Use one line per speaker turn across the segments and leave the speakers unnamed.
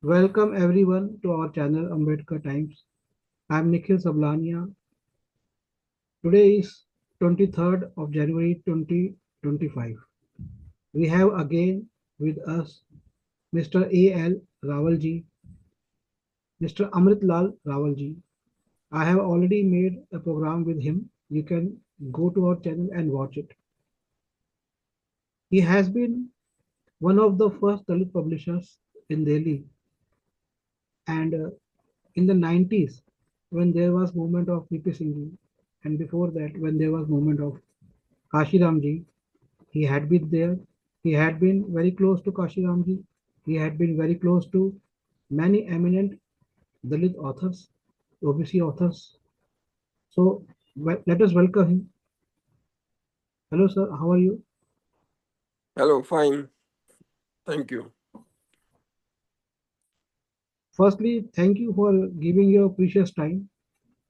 Welcome everyone to our channel Ambedkar Times. I am Nikhil Sablania. Today is 23rd of January 2025. We have again with us Mr. A.L. Rawal ji, Mr. Amrit Rawal ji. I have already made a program with him. You can go to our channel and watch it. He has been one of the first Dalit publishers in Delhi, and in the 90s when there was movement of VP Singh ji, and before that when there was movement of Kashiram ji, he had been there. He had been very close to Kashiram ji. He had been very close to many eminent Dalit authors, OBC authors. So let us welcome him. Hello sir, how are you?
Hello, fine. Thank you.
Firstly, thank you for giving your precious time.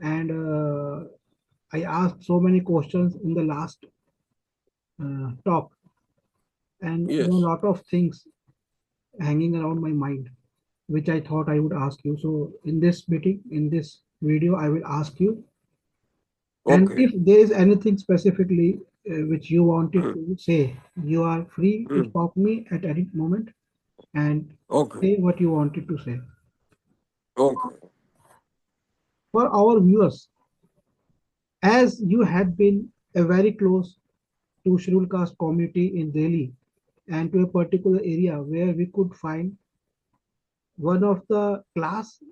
And I asked so many questions in the last talk, and there are a
Yes.
lot of things hanging around my mind, which I thought I would ask you. So in this meeting, in this video, I will ask you. And
Okay.
if there is anything specifically which you wanted
Mm,
to say, you are free to
mm.
stop me at any moment and
Okay.
say what you wanted to say.
Okay.
For our viewers, as you had been a very close to scheduled caste community in Delhi and to a particular area where we could find one of the class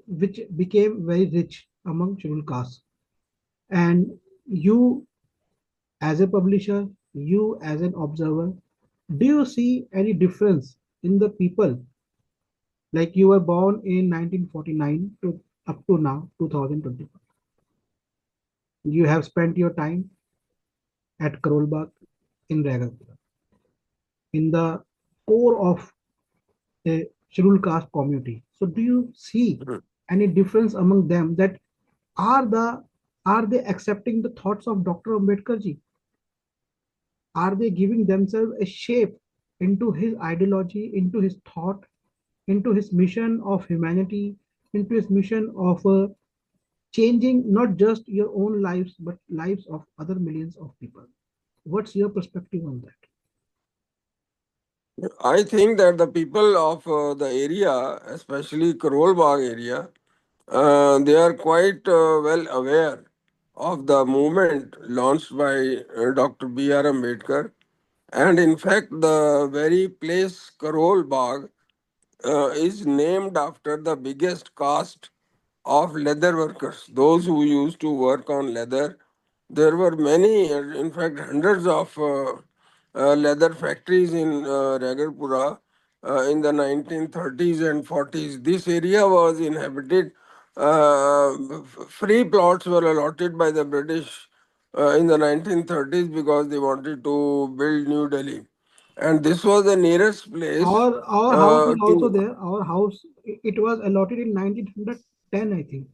which became very rich among scheduled castes. And you, as a publisher, you as an observer, do you see any difference in the people? Like you were born in 1949 to up to now, 2025. You have spent your time at Karolbagh in Ragapura, in the core of a scheduled caste community. So do you see
Mm.
any difference among them that are the are they accepting the thoughts of Dr. Ambedkar ji? Are they giving themselves a shape into his ideology, into his thought, into his mission of humanity, into his mission of changing not just your own lives but lives of other millions of people? What's your perspective on that?
I think that the people of the area, especially Karol Bagh area, they are quite well aware of the movement launched by Dr. B.R. Ambedkar. And in fact, the very place Karol Bagh is named after the biggest caste of leather workers, those who used to work on leather. There were many, in fact, hundreds of leather factories in Ragarpura in the 1930s and 40s. This area was inhabited. Free plots were allotted by the British in the 1930s because they wanted to build New Delhi. And this was the nearest place
Our house is also
to.
there. Our house, it was allotted in 1910, I think.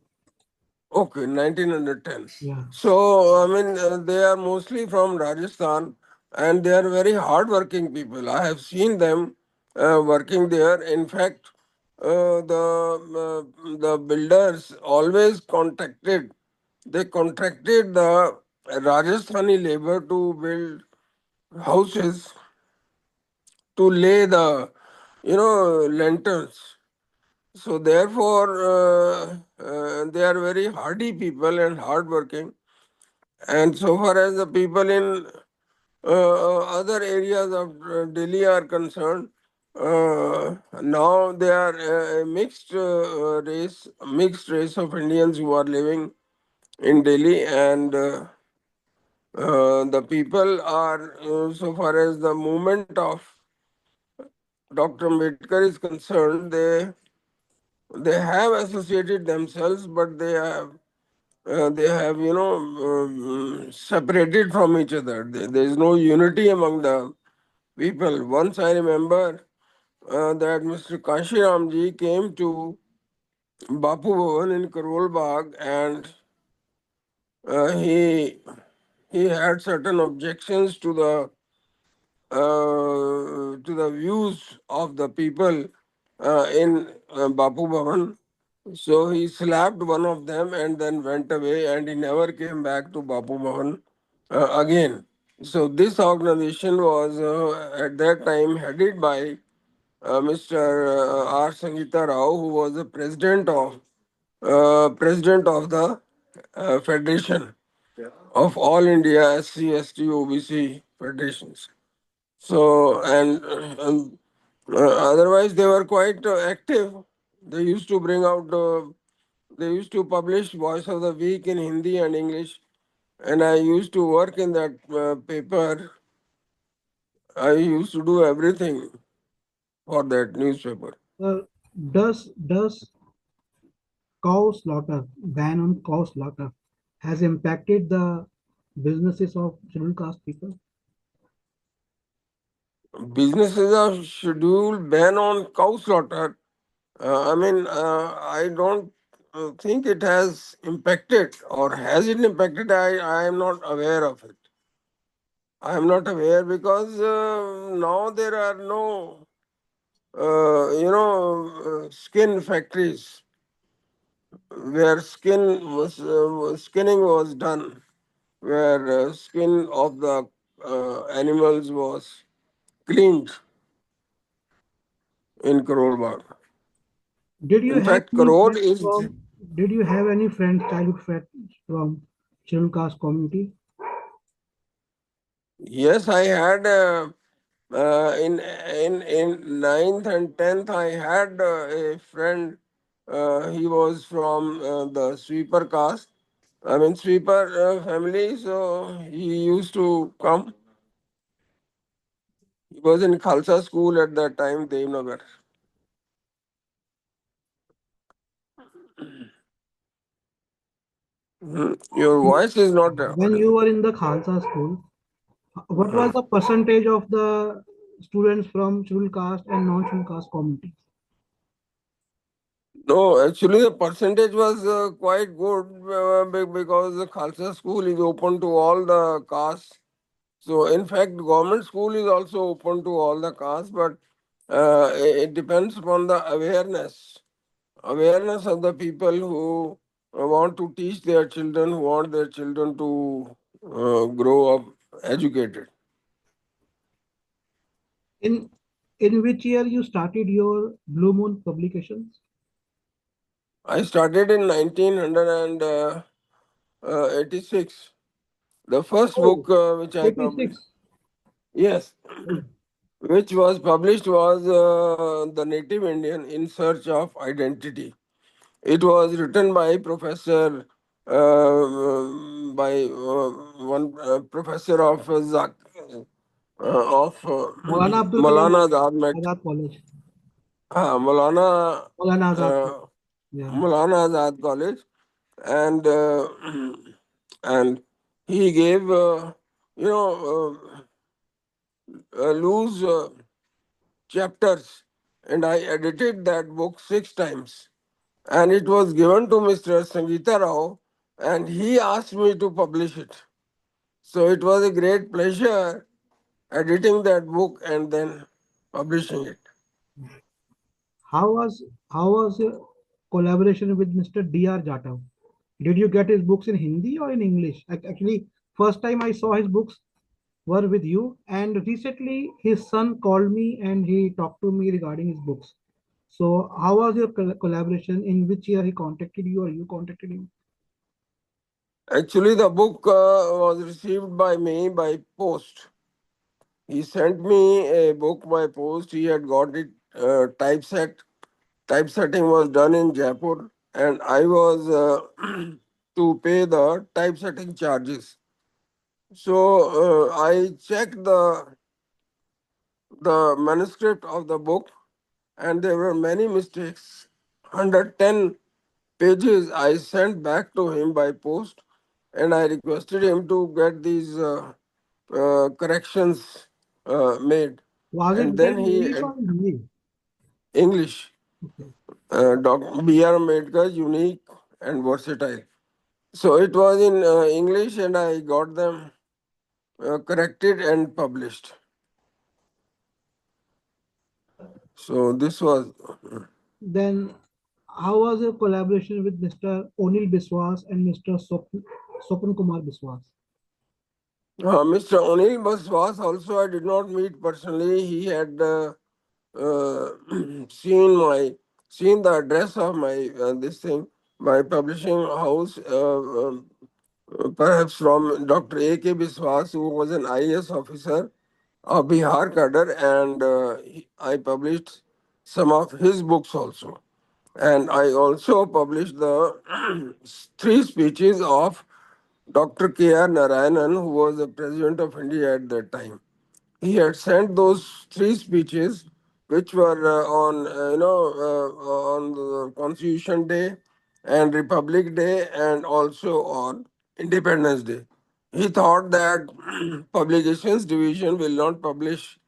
Okay, 1910.
Yeah.
So, I mean, they are mostly from Rajasthan and they are very hardworking people. I have seen them working there. In fact, the builders always they contracted the Rajasthani labor to build houses, to lay the, lanterns. So therefore, they are very hardy people and hardworking. And so far as the people in other areas of Delhi are concerned, now they are a mixed race of Indians who are living in Delhi, and the people are, so far as the movement of Dr. Ambedkar is concerned, they have associated themselves, but they have separated from each other. There is no unity among the people. Once I remember that Mr. Kashiram ji came to Bapu Bhavan in Karol Bagh, and he had certain objections to the views of the people in Bapu Bhavan. So he slapped one of them and then went away, and he never came back to Bapu Bhavan again. So this organization was at that time headed by Mr. R. Sangeeta Rao, who was the president of the Federation of all India SC, ST, OBC federations. So and otherwise they were quite active. They used to bring out. They used to publish Voice of the Week in Hindi and English, and I used to work in that paper. I used to do everything for that newspaper.
Uh, does cow slaughter, ban on cow slaughter, has impacted the businesses of scheduled caste people?
Businesses are scheduled ban on cow slaughter. I don't think it has impacted, or has it impacted? I am not aware of it. I am not aware because now there are no, skin factories where skinning was done, where skin of the animals was cleaned in Karol Bagh.
Did you
In
have
fact,
any
Karol
friends
is.
from? Did you have any friends, childhood friends from scheduled caste community?
Yes, I had in ninth and tenth. I had a friend. He was from the sweeper caste. I mean sweeper family. So he used to come. He was in Khalsa school at that time, Devnagar. Your voice is not
When you
audible.
were in the Khalsa school, what was
Mhm.
the percentage of the students from scheduled caste and non-scheduled caste community?
No, actually the percentage was quite good because the Khalsa school is open to all the castes. So, in fact, government school is also open to all the castes, but it depends upon the awareness of the people who want to teach their children, who want their children to grow up educated.
In which year you started your Blue Moon publications?
I started in 1986. The first
Oh,
book which I published,
86.
yes,
Oh,
which was published was The Native Indian in Search of Identity. It was written by Professor, by one professor of of
Maulana Abdul Kalam
Maulana Azad Met,
Azad College.
Maulana
Maulana Azad College.
uh,
Yeah.
Maulana Azad College, and and he gave you know loose chapters, and I edited that book 6 times. And it was given to Mr. Sangeeta Rao, and he asked me to publish it. So it was a great pleasure editing that book and then publishing it.
How was your collaboration with Mr. D.R. Jatav? Did you get his books in Hindi or in English? Actually, first time I saw his books were with you, and recently his son called me and he talked to me regarding his books. So, how was your collaboration? In which year he contacted you or you contacted him?
Actually, the book was received by me by post. He sent me a book by post. He had got it typeset. Typesetting was done in Jaipur, and I was to pay the typesetting charges. So I checked the manuscript of the book, and there were many mistakes. 110 pages I sent back to him by post, and I requested him to get these corrections made.
Was
And
it there
then
in
he
English or in Hindi?
English,
Okay.
Dr. B.R. Ambedkar, unique and versatile. So it was in English, and I got them corrected and published. So this was.
Then, how was your collaboration with Mr. Onil Biswas and Mr. Sopan Kumar Biswas?
Mr. Onil Baswas also I did not meet personally. He had uh, seen my seen the address of my this thing, my publishing house, perhaps from Dr. A.K. Biswas, who was an IAS officer of Bihar cadre, and I published some of his books also. And I also published the three speeches of Dr. K.R. Narayanan, who was the President of India at that time. He had sent those three speeches, which were on on the Constitution Day and Republic Day, and also on Independence Day. He thought that publications division will not publish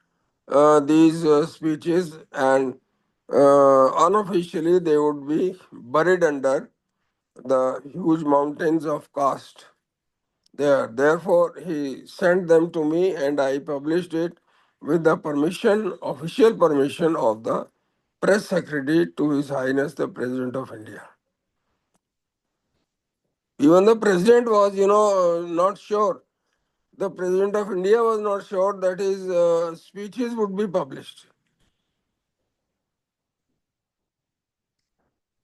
these speeches, and unofficially they would be buried under the huge mountains of caste there. Therefore, he sent them to me and I published it with the permission, official permission of the press secretary to His Highness the President of India. Even the president was, not sure. The President of India was not sure that his speeches would be published.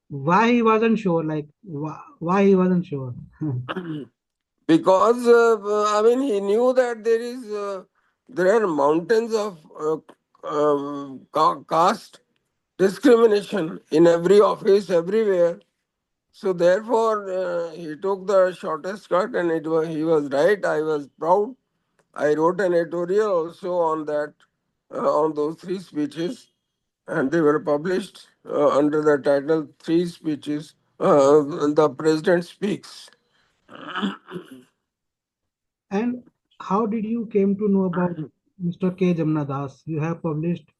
Why he wasn't sure? Like, why he wasn't sure?
Because I mean, he knew that there are mountains of caste discrimination in every office everywhere. So therefore he took the shortest cut, and he was right. I was proud. I wrote an editorial also on that, on those three speeches, and they were published under the title Three Speeches the President Speaks.
And how did you came to know about Mr. K. Jamna Das? You have published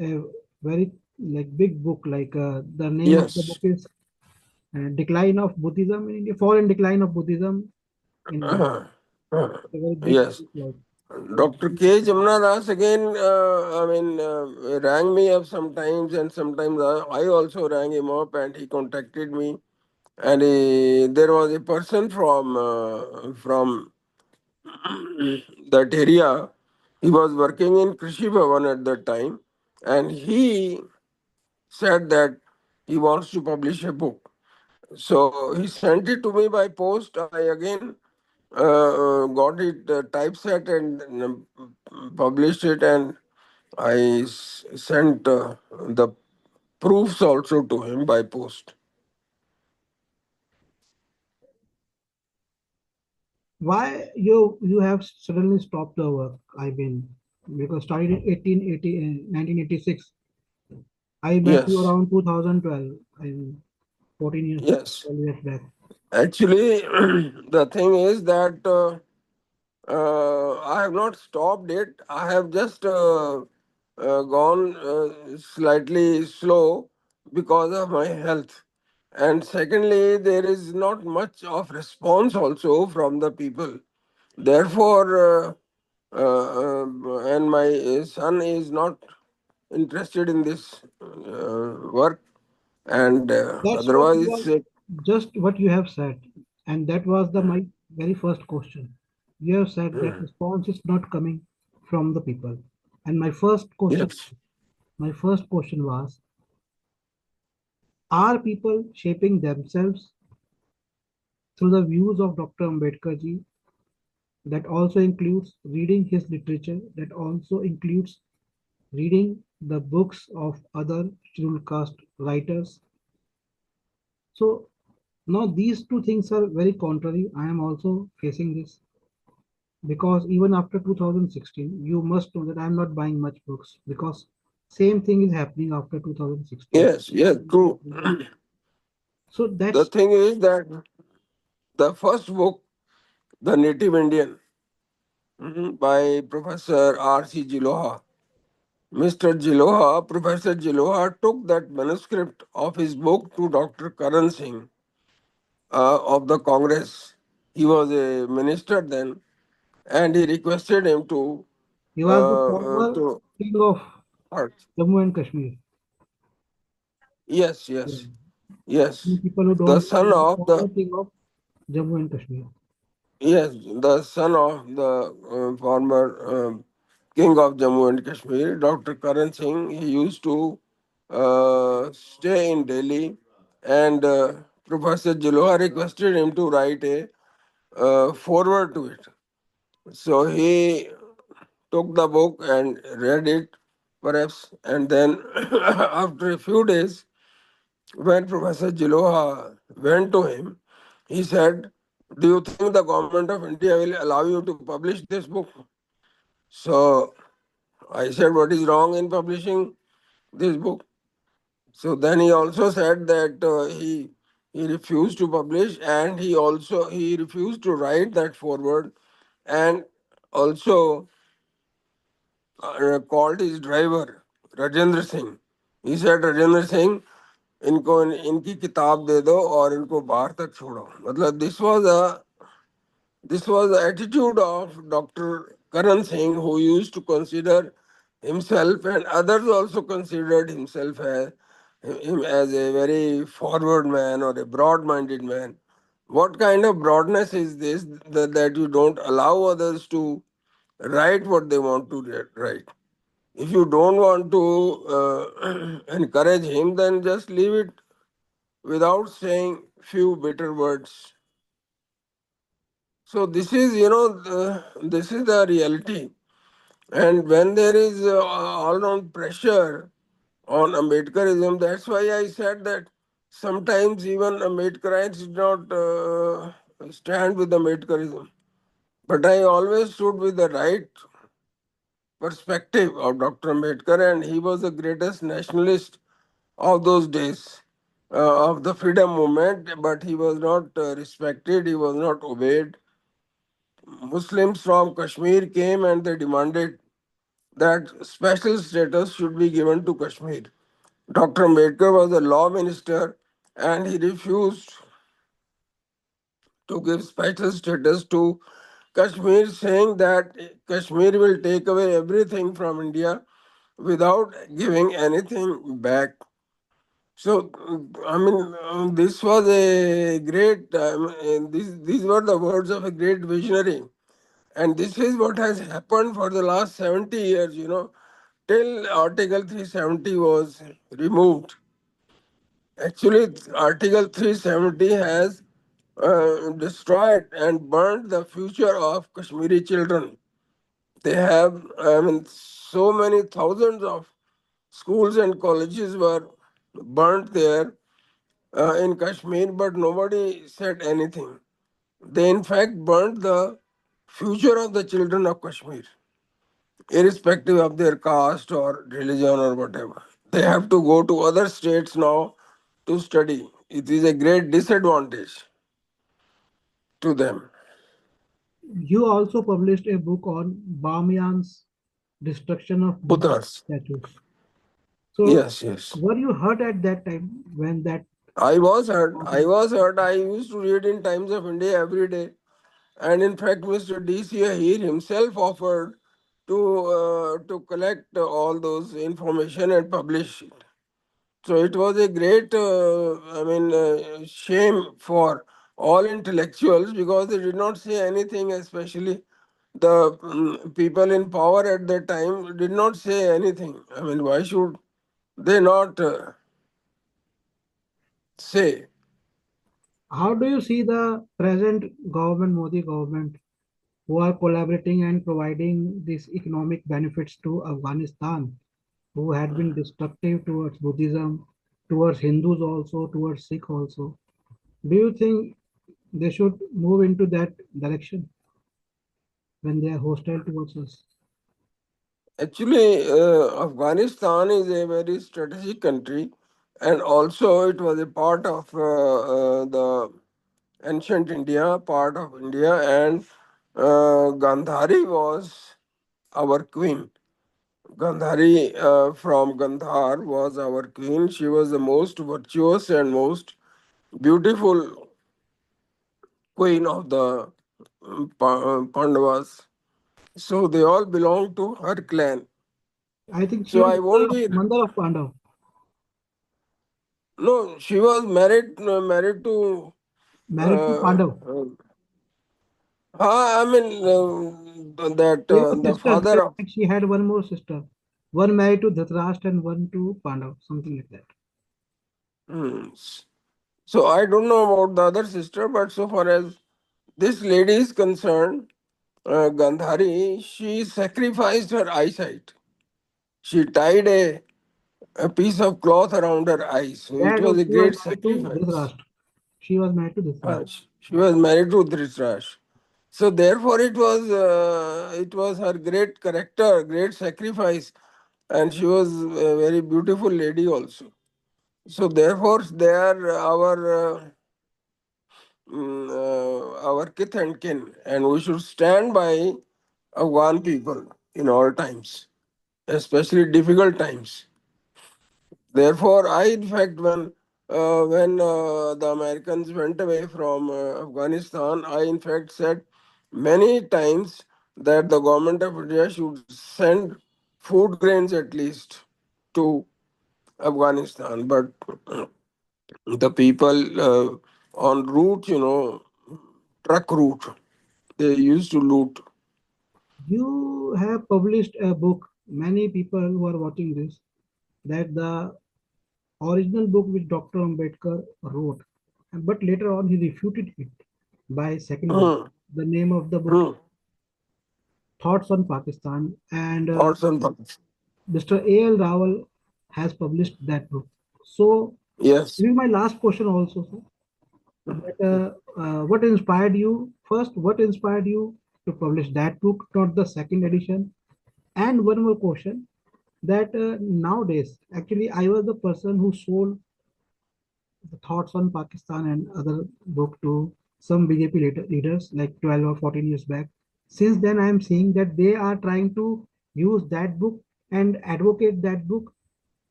a very like big book. Like the name of the book
Yes.
is Decline of Buddhism in India, Fall and Decline of Buddhism in India. A very big
Yes.
book. Like,
Dr. K. Jamna Das again, I mean, rang me up sometimes, and sometimes I also rang him up, and he contacted me. And there was a person from that area. He was working in Krishi Bhavan at that time, and he said that he wants to publish a book. So he sent it to me by post. I again got it typeset and published it, and sent the proofs also to him by post.
why you have suddenly stopped the work? I mean, because started in 1986. I met you
Yes,
around 2012. I mean, 14 years,
yes.
12 years back.
Actually, the thing is that I have not stopped it. I have just gone slightly slow because of my health. And secondly, there is not much of response also from the people. Therefore, and my son is not interested in this work, and
That's what
otherwise,
was just what you have said, and that was the my very first question. You have said that response is not coming from the people, and
yes,
my first question was: are people shaping themselves through the views of Dr. Ambedkar ji? That also includes reading his literature. That also includes reading the books of other scheduled caste writers. So now these two things are very contrary. I am also facing this because even after 2016, you must know that I am not buying much books because same thing is happening after 2016.
yes, yes, true.
So
The
that's
thing is that the first book, The Native Indian, by Professor R.C. Jiloha. Mr. Jiloha, Professor Jiloha took that manuscript of his book to Dr. Karan Singh of the Congress. He was a minister then, and he requested him
he was the former
to
king of
art.
Jammu and Kashmir.
Yes,
Yeah.
yes, yes.
People who
The
don't know,
son
he's the
of
former
the
king of Jammu and Kashmir.
yes, the son of the former king of Jammu and Kashmir, Dr. Karan Singh. He used to stay in Delhi, and Professor Jiloha requested him to write a forward to it. So he took the book and read it, perhaps, and then after a few days, when Professor Jiloha went to him, he said, "Do you think the government of India will allow you to publish this book?" So I said, "What is wrong in publishing this book?" So then he also said that he refused to publish, and he refused to write that forward, and also called his driver Rajendra Singh. He said, "Rajendra Singh, इनको इनकी किताब दे दो और इनको बाहर तक छोड़ो." मतलब this was the attitude of Dr. Karan Singh, who used to consider himself, and others also considered him as a very forward man or a broad-minded man. What kind of broadness is this, that you don't allow others to write what they want to write? If you don't want to encourage him, then just leave it without saying few bitter words. So this is, this is the reality. And when there is all-round pressure on Ambedkarism, that's why I said that sometimes even Ambedkarites did not stand with Ambedkarism. But I always stood with the right perspective of Dr. Ambedkar, and he was the greatest nationalist of those days, of the freedom movement, but he was not respected, he was not obeyed. Muslims from Kashmir came and they demanded that special status should be given to Kashmir. Dr. Ambedkar was the law minister and he refused to give special status to Kashmir, saying that Kashmir will take away everything from India without giving anything back. So, this was a great, these were the words of a great visionary. And this is what has happened for the last 70 years, till Article 370 was removed. Actually, Article 370 has destroyed and burned the future of Kashmiri children. They have, so many thousands of schools and colleges were burnt there in Kashmir, but nobody said anything. They, in fact, burnt the future of the children of Kashmir, irrespective of their caste or religion or whatever. They have to go to other states now to study. It is a great disadvantage to them.
You also published a book on Bamyan's destruction of Buddhist
Buddhas.
statues. So,
Yes, yes.
were you hurt at that time when that
I was hurt. I
happened?
was hurt. I used to read in Times of India every day. And in fact, Mr. D.C. Ahir himself offered to collect all those information and publish it. So it was a great, shame for all intellectuals because they did not say anything, especially the people in power at that time did not say anything. I mean, why should they not say?
How do you see the present government, Modi government, who are collaborating and providing these economic benefits to Afghanistan, who had been destructive towards Buddhism, towards Hindus also, towards Sikh also? Do you think they should move into that direction when they are hostile towards us?
Actually, Afghanistan is a very strategic country, and also it was a part of the ancient India, part of India, and Gandhari was our queen. Gandhari from Gandhar was our queen. She was the most virtuous and most beautiful queen of the Pandavas. So they all belong to her clan.
I think she
So
was
I won't
the
be
mother of Pandav.
No, she was married to
Married to
uh,
Pandav.
uh, I mean that
They were
the
sisters.
father of.
Like she had one more sister. One married to Dhritarashtra and one to Pandav. Something like that.
Hmm. So I don't know about the other sister, but so far as this lady is concerned, Gandhari, she sacrificed her eyesight. She tied a piece of cloth around her eyes. So it
That
was a
she was
great
married to
sacrifice.
Dhritarashtra. She was married to Dhritarashtra.
She was married to Dhritarashtra. So therefore, it was her great character, great sacrifice, and she was a very beautiful lady also. So therefore, they are our kith and kin, and we should stand by Afghan people in all times, especially difficult times. Therefore, I, in fact, when the Americans went away from Afghanistan, I, in fact, said many times that the government of India should send food grains at least to Afghanistan. But the people on route, truck route, they used to loot.
You have published a book. Many people who are watching this, that the original book which Dr. Ambedkar wrote, but later on he refuted it by second book.
Hmm.
The name of the book,
Hmm.
Thoughts on Pakistan, and
Thoughts on Pakistan.
Mr. A.L. Rawal has published that book. So,
Yes.
this is my last question also, sir. That, what inspired you? First, what inspired you to publish that book, not the second edition? And one more question, that nowadays, actually, I was the person who sold the thoughts on Pakistan and other book to some BJP leaders like 12 or 14 years back. Since then, I am seeing that they are trying to use that book and advocate that book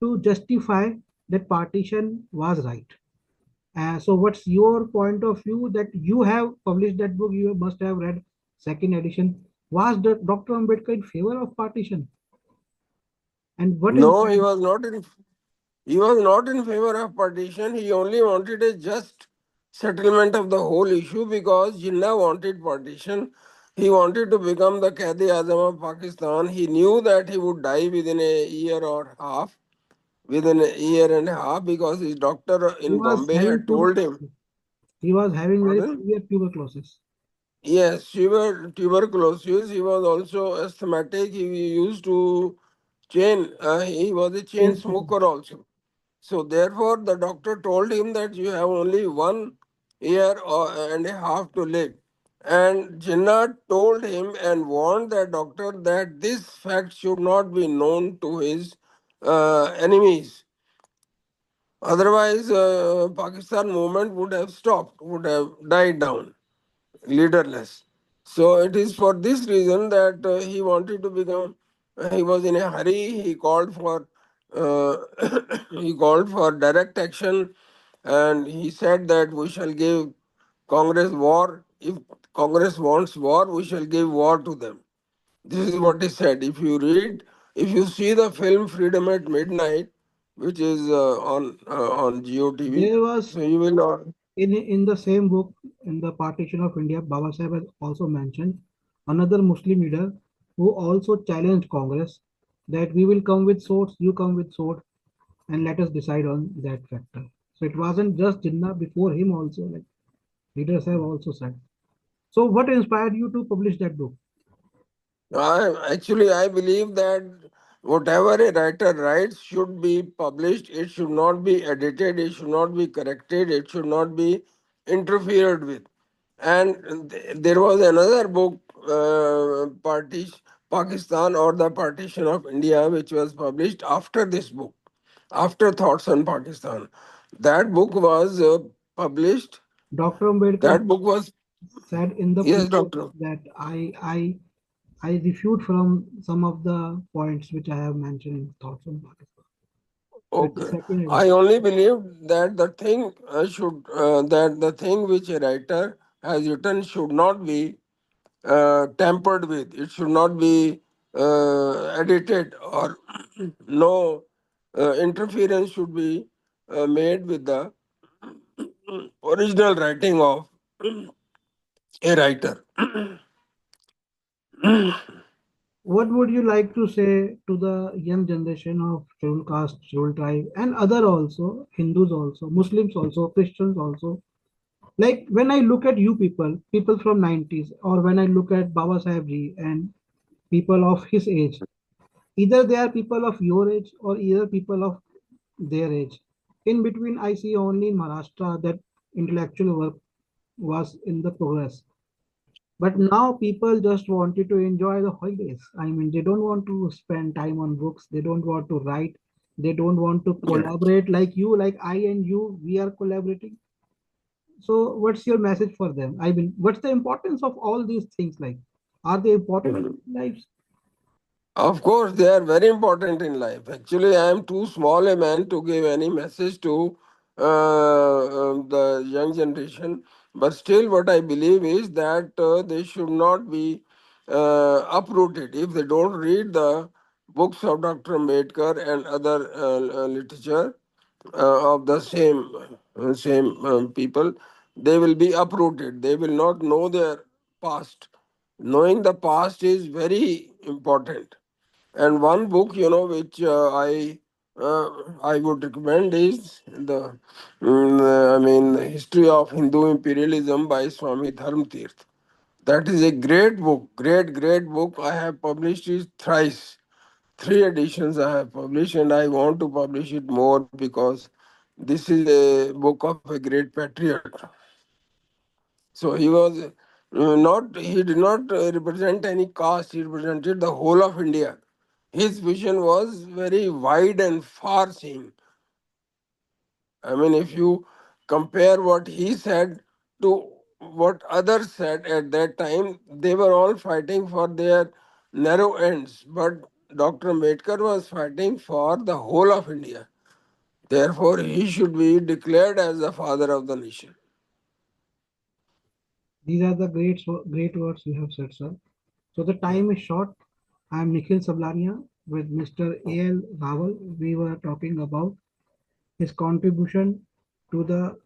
to justify that partition was right. So, what's your point of view that you have published that book? You must have read second edition. Was the Dr. Ambedkar in favor of partition? And what is
No, he was not in. He was not in favor of partition. He only wanted a just settlement of the whole issue because Jinnah wanted partition. He wanted to become the Qaid Azam of Pakistan. He knew that he would die within a year or half, within a year and a half, because his doctor
he
in
was
Bombay
having
had told him.
tuberculosis? He was having very
Pardon?
severe tuberculosis.
Yes, tuberculosis. He was also asthmatic. He used to chain. He was a chain
Chain smoking.
smoker also. So therefore, the doctor told him that you have only 1 year and a half to live. And Jinnah told him and warned the doctor that this fact should not be known to his enemies. Otherwise, Pakistan movement would have stopped, would have died down, leaderless. So it is for this reason that he wanted to become. He was in a hurry. He called for uh, he called for direct action, and he said that we shall give Congress war. If Congress wants war, we shall give war to them. This is what he said. If you see the film Freedom at Midnight, which is on GOTV,
There was
so you will not.
in the same book, in the partition of India, Baba Sahib has also mentioned another Muslim leader who also challenged Congress that we will come with swords, you come with sword, and let us decide on that factor. So it wasn't just Jinnah, before him also, like leaders have also said. So what inspired you to publish that book?
I believe that whatever a writer writes should be published. It should not be edited. It should not be corrected. It should not be interfered with. And there was another book, Pakistan or the Partition of India, which was published after this book, after Thoughts on Pakistan. That book was published.
Dr. Ambedkar
That book was,
said in the
yes,
previous
doctor.
that I refute from some of the points which I have mentioned in Thoughts on Pakistan. So it's a
Okay.
second
I
edition.
only believe that the thing which a writer has written should not be tampered with. It should not be edited, or no interference should be made with the original writing of a writer.
What would you like to say to the young generation of scheduled caste, scheduled tribe, and other also, Hindus also, Muslims also, Christians also? Like when I look at you people, people from 90s, or when I look at Baba Sahib ji and people of his age, either they are people of your age or either people of their age. In between, I see only in Maharashtra that intellectual work was in the progress. But now people just wanted to enjoy the holidays. I mean, they don't want to spend time on books. They don't want to write. They don't want to
Yeah.
collaborate like you, like I and you. We are collaborating. So, what's your message for them? I mean, what's the importance of all these things? Like, are they important
Mhm.
in lives?
Of course, they are very important in life. Actually, I am too small a man to give any message to the young generation. But still, what I believe is that they should not be uprooted if they don't read the books of Dr. Ambedkar and other literature of the same people. They will be uprooted. They will not know their past. Knowing the past is very important. And one book, which I would recommend is the History of Hindu Imperialism by Swami Dharmtirth. That is a great book, great book. I have published it thrice. Three editions I have published, and I want to publish it more because this is a book of a great patriot. So he was not, he did not represent any caste, he represented the whole of India. His vision was very wide and far seeing. I mean, if you compare what he said to what others said at that time, they were all fighting for their narrow ends. But Dr. Ambedkar was fighting for the whole of India. Therefore, he should be declared as the father of the nation.
These are the great words you have said, sir. So the time is short. I am Nikhil Sablania with Mr. A.L. Rawal. We were talking about his contribution to the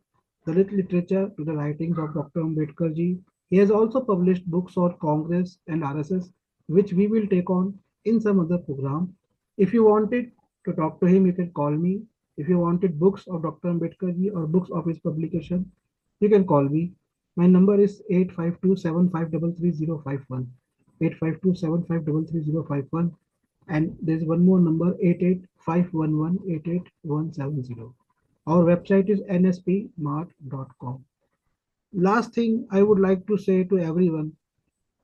Dalit literature, to the writings of Dr. Ambedkar ji. He has also published books on Congress and RSS, which we will take on in some other program. If you wanted to talk to him, you can call me. If you wanted books of Dr. Ambedkar ji or books of his publication, you can call me. My number is 8527533051. 8527533051. And there's one more number 8851188170. Our website is nspmart.com. Last thing I would like to say to everyone,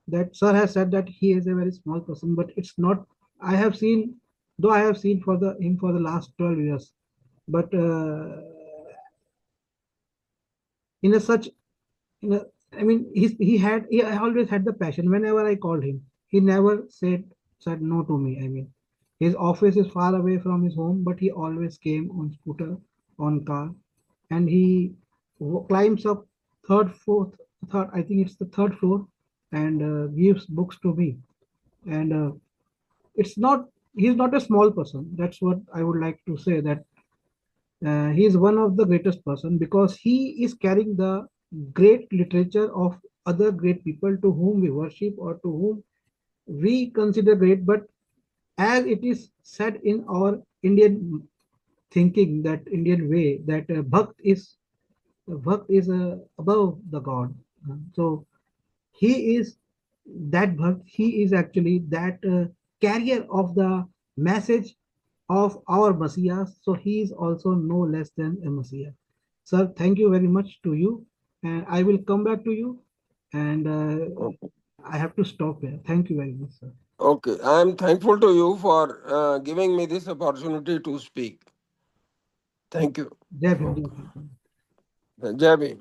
that sir has said that he is a very small person, but it's not. I have seen, though I have seen for the him for the last 12 years, but in a such in a, I mean, he always had the passion. Whenever I called him, he never said no to me. I mean, his office is far away from his home, but he always came on scooter, on car, and he climbs up third, fourth, third. I think it's the third floor, and gives books to me. And it's not. He's not a small person. That's what I would like to say. That he is one of the greatest person because he is carrying the great literature of other great people to whom we worship or to whom we consider great. But as it is said in our Indian thinking, that Indian way, that bhakt is above the god. So he is that bhakt. He is actually that carrier of the message of our Messiah. So he is also no less than a Messiah. Sir, thank you very much to you. And I will come back to you. And I have to stop here. Thank you very much, sir.
Okay, I am thankful to you for giving me this opportunity to speak. Thank you.
Jai Bhim, Jai Bhim.
Jai Bhim.